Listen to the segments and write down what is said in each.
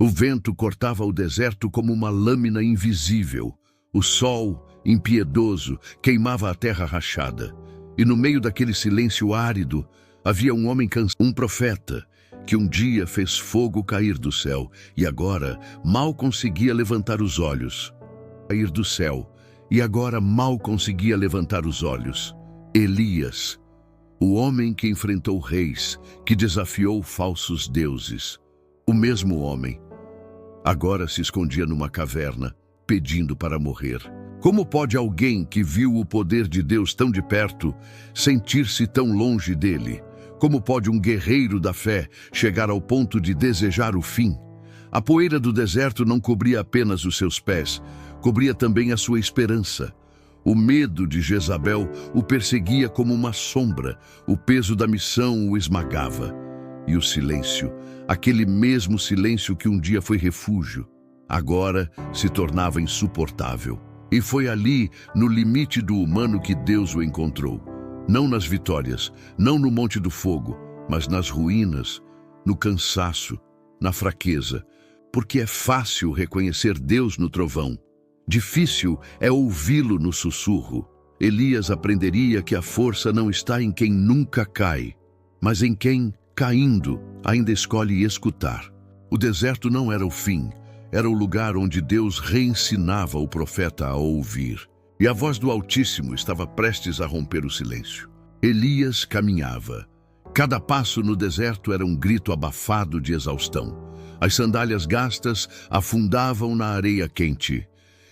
O vento cortava o deserto como uma lâmina invisível. O sol, impiedoso, queimava a terra rachada. E no meio daquele silêncio árido, havia um homem cansado, um profeta, que um dia fez fogo cair do céu e agora mal conseguia levantar os olhos. Cair do céu e agora mal conseguia levantar os olhos. Elias, o homem que enfrentou reis, que desafiou falsos deuses. O mesmo homem agora se escondia numa caverna, pedindo para morrer. Como pode alguém que viu o poder de Deus tão de perto sentir-se tão longe dele? Como pode um guerreiro da fé chegar ao ponto de desejar o fim? A poeira do deserto não cobria apenas os seus pés, cobria também a sua esperança. O medo de Jezabel o perseguia como uma sombra, o peso da missão o esmagava. E o silêncio, aquele mesmo silêncio que um dia foi refúgio, agora se tornava insuportável. E foi ali, no limite do humano, que Deus o encontrou. Não nas vitórias, não no Monte do Fogo, mas nas ruínas, no cansaço, na fraqueza. Porque é fácil reconhecer Deus no trovão. Difícil é ouvi-lo no sussurro. Elias aprenderia que a força não está em quem nunca cai, mas em quem, caindo, ainda escolhe escutar. O deserto não era o fim, era o lugar onde Deus reensinava o profeta a ouvir. E a voz do Altíssimo estava prestes a romper o silêncio. Elias caminhava. Cada passo no deserto era um grito abafado de exaustão. As sandálias gastas afundavam na areia quente.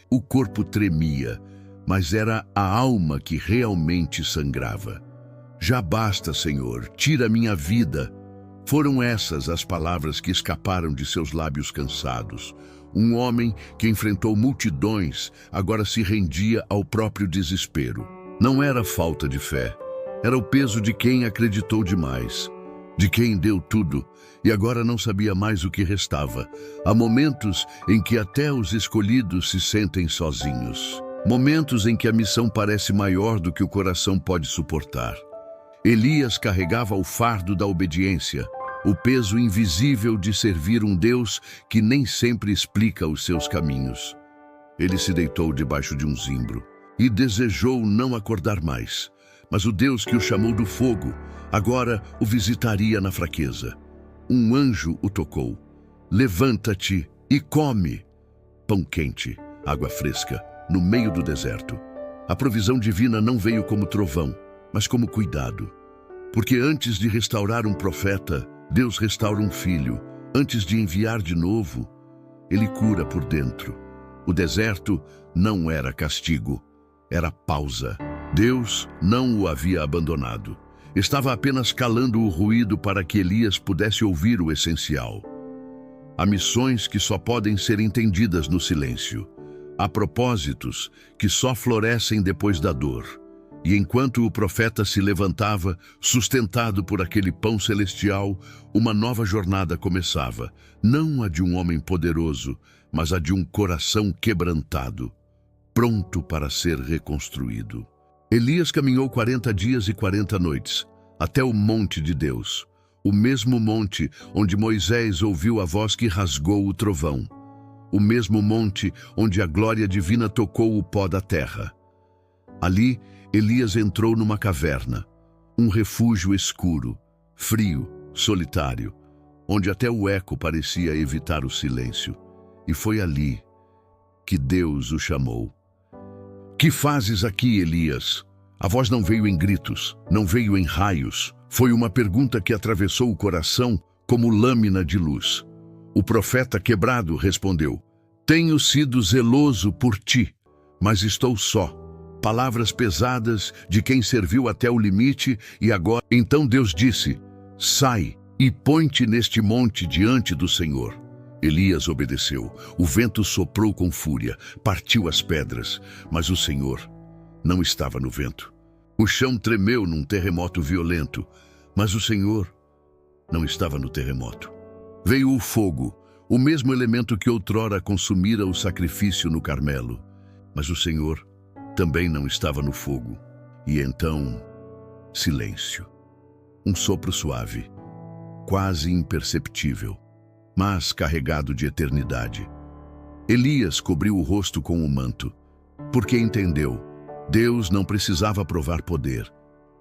O corpo tremia, mas era a alma que realmente sangrava. Já basta, Senhor, tira minha vida. Foram essas as palavras que escaparam de seus lábios cansados. Um homem que enfrentou multidões agora se rendia ao próprio desespero. Não era falta de fé, era o peso de quem acreditou demais, de quem deu tudo e agora não sabia mais o que restava. Há momentos em que até os escolhidos se sentem sozinhos. Momentos em que a missão parece maior do que o coração pode suportar. Elias carregava o fardo da obediência, o peso invisível de servir um Deus que nem sempre explica os seus caminhos. Ele se deitou debaixo de um zimbro e desejou não acordar mais. Mas o Deus que o chamou do fogo, agora o visitaria na fraqueza. Um anjo o tocou. Levanta-te e come. Pão quente, água fresca, no meio do deserto. A provisão divina não veio como trovão, mas como cuidado. Porque antes de restaurar um profeta, Deus restaura um filho. Antes de enviar de novo, Ele cura por dentro. O deserto não era castigo, era pausa. Deus não o havia abandonado. Estava apenas calando o ruído para que Elias pudesse ouvir o essencial. Há missões que só podem ser entendidas no silêncio. Há propósitos que só florescem depois da dor. E enquanto o profeta se levantava, sustentado por aquele pão celestial, uma nova jornada começava. Não a de um homem poderoso, mas a de um coração quebrantado, pronto para ser reconstruído. Elias caminhou 40 dias e 40 noites, até o monte de Deus, o mesmo monte onde Moisés ouviu a voz que rasgou o trovão, o mesmo monte onde a glória divina tocou o pó da terra. Ali, Elias entrou numa caverna, um refúgio escuro, frio, solitário, onde até o eco parecia evitar o silêncio. E foi ali que Deus o chamou. Que fazes aqui, Elias? A voz não veio em gritos, não veio em raios. Foi uma pergunta que atravessou o coração como lâmina de luz. O profeta quebrado respondeu: Tenho sido zeloso por ti, mas estou só. Palavras pesadas de quem serviu até o limite e agora... Então Deus disse: Sai e põe-te neste monte diante do Senhor. Elias obedeceu. O vento soprou com fúria, partiu as pedras, mas o Senhor não estava no vento. O chão tremeu num terremoto violento, mas o Senhor não estava no terremoto. Veio o fogo, o mesmo elemento que outrora consumira o sacrifício no Carmelo, mas o Senhor também não estava no fogo. E então, silêncio. Um sopro suave, quase imperceptível. mas carregado de eternidade. Elias cobriu o rosto com o manto, porque entendeu, Deus não precisava provar poder.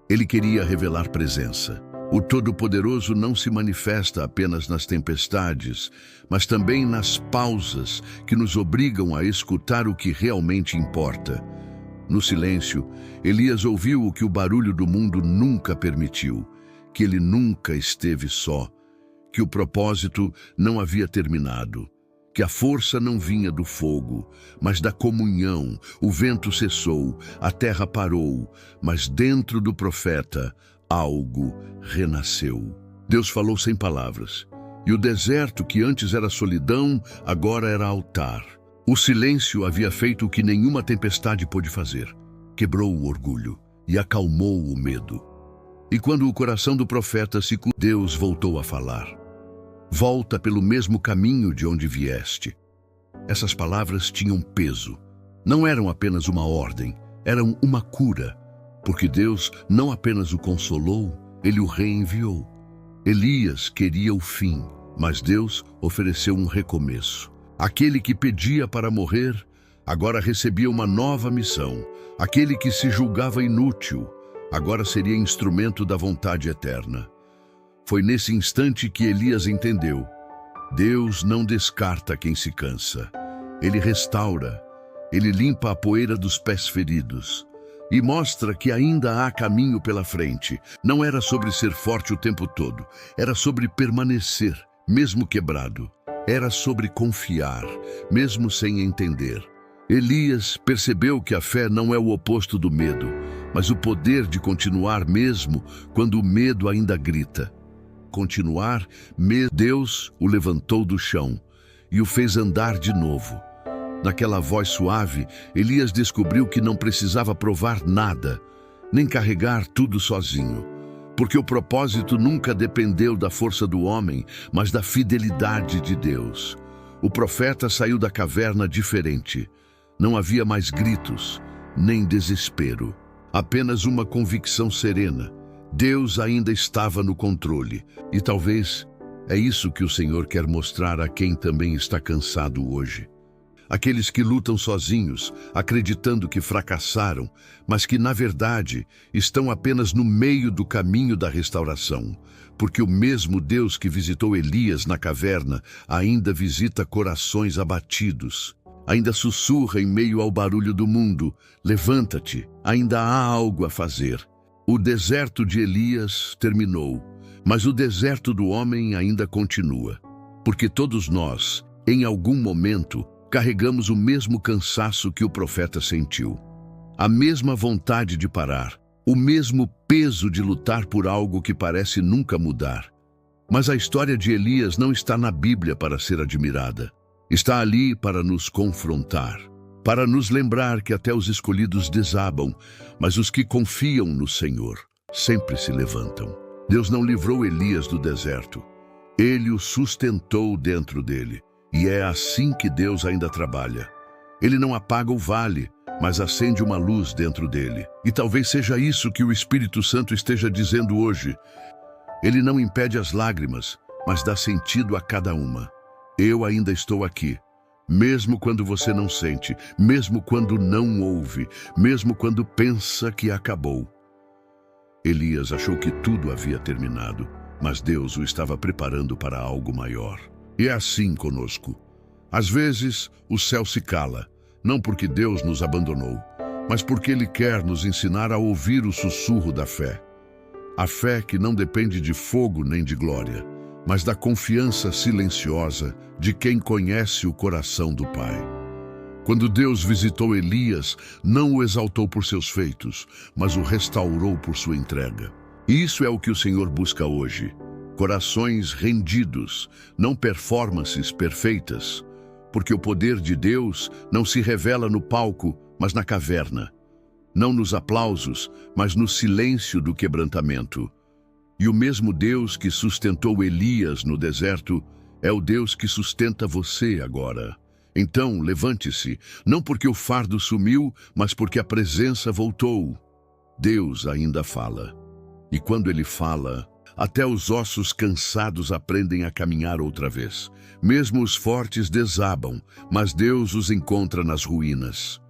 Ele queria revelar presença. O Todo-Poderoso não se manifesta apenas nas tempestades, mas também nas pausas que nos obrigam a escutar o que realmente importa. No silêncio, Elias ouviu o que o barulho do mundo nunca permitiu, que ele nunca esteve só, que o propósito não havia terminado, que a força não vinha do fogo, mas da comunhão. O vento cessou, a terra parou, mas dentro do profeta algo renasceu. Deus falou sem palavras, e o deserto que antes era solidão, agora era altar. O silêncio havia feito o que nenhuma tempestade pôde fazer. Quebrou o orgulho e acalmou o medo. E quando o coração do profeta se curou, Deus voltou a falar. Volta pelo mesmo caminho de onde vieste. Essas palavras tinham peso. Não eram apenas uma ordem, eram uma cura. Porque Deus não apenas o consolou, ele o reenviou. Elias queria o fim, mas Deus ofereceu um recomeço. Aquele que pedia para morrer, agora recebia uma nova missão. Aquele que se julgava inútil, agora seria instrumento da vontade eterna. Foi nesse instante que Elias entendeu. Deus não descarta quem se cansa. Ele restaura, ele limpa a poeira dos pés feridos e mostra que ainda há caminho pela frente. Não era sobre ser forte o tempo todo, era sobre permanecer, mesmo quebrado. Era sobre confiar, mesmo sem entender. Elias percebeu que a fé não é o oposto do medo, mas o poder de continuar mesmo quando o medo ainda grita. Continuar, Deus o levantou do chão e o fez andar de novo. Naquela voz suave, Elias descobriu que não precisava provar nada, nem carregar tudo sozinho, porque o propósito nunca dependeu da força do homem, mas da fidelidade de Deus. O profeta saiu da caverna diferente. Não havia mais gritos, nem desespero, apenas uma convicção serena. Deus ainda estava no controle, e talvez é isso que o Senhor quer mostrar a quem também está cansado hoje. Aqueles que lutam sozinhos, acreditando que fracassaram, mas que, na verdade, estão apenas no meio do caminho da restauração, porque o mesmo Deus que visitou Elias na caverna ainda visita corações abatidos, ainda sussurra em meio ao barulho do mundo: levanta-te, ainda há algo a fazer. O deserto de Elias terminou, mas o deserto do homem ainda continua, porque todos nós, em algum momento, carregamos o mesmo cansaço que o profeta sentiu, a mesma vontade de parar, o mesmo peso de lutar por algo que parece nunca mudar. Mas a história de Elias não está na Bíblia para ser admirada. Está ali para nos confrontar, para nos lembrar que até os escolhidos desabam, mas os que confiam no Senhor sempre se levantam. Deus não livrou Elias do deserto, ele o sustentou dentro dele. E é assim que Deus ainda trabalha. Ele não apaga o vale, mas acende uma luz dentro dele. E talvez seja isso que o Espírito Santo esteja dizendo hoje. Ele não impede as lágrimas, mas dá sentido a cada uma. Eu ainda estou aqui, mesmo quando você não sente, mesmo quando não ouve, mesmo quando pensa que acabou. Elias achou que tudo havia terminado, mas Deus o estava preparando para algo maior. E é assim conosco. Às vezes, o céu se cala, não porque Deus nos abandonou, mas porque Ele quer nos ensinar a ouvir o sussurro da fé. A fé que não depende de fogo nem de glória, mas da confiança silenciosa de quem conhece o coração do Pai. Quando Deus visitou Elias, não o exaltou por seus feitos, mas o restaurou por sua entrega. E isso é o que o Senhor busca hoje. Corações rendidos, não performances perfeitas, porque o poder de Deus não se revela no palco, mas na caverna, não nos aplausos, mas no silêncio do quebrantamento. E o mesmo Deus que sustentou Elias no deserto é o Deus que sustenta você agora. Então, levante-se, não porque o fardo sumiu, mas porque a presença voltou. Deus ainda fala. E quando Ele fala, Até os ossos cansados aprendem a caminhar outra vez. Mesmo os fortes desabam, mas Deus os encontra nas ruínas.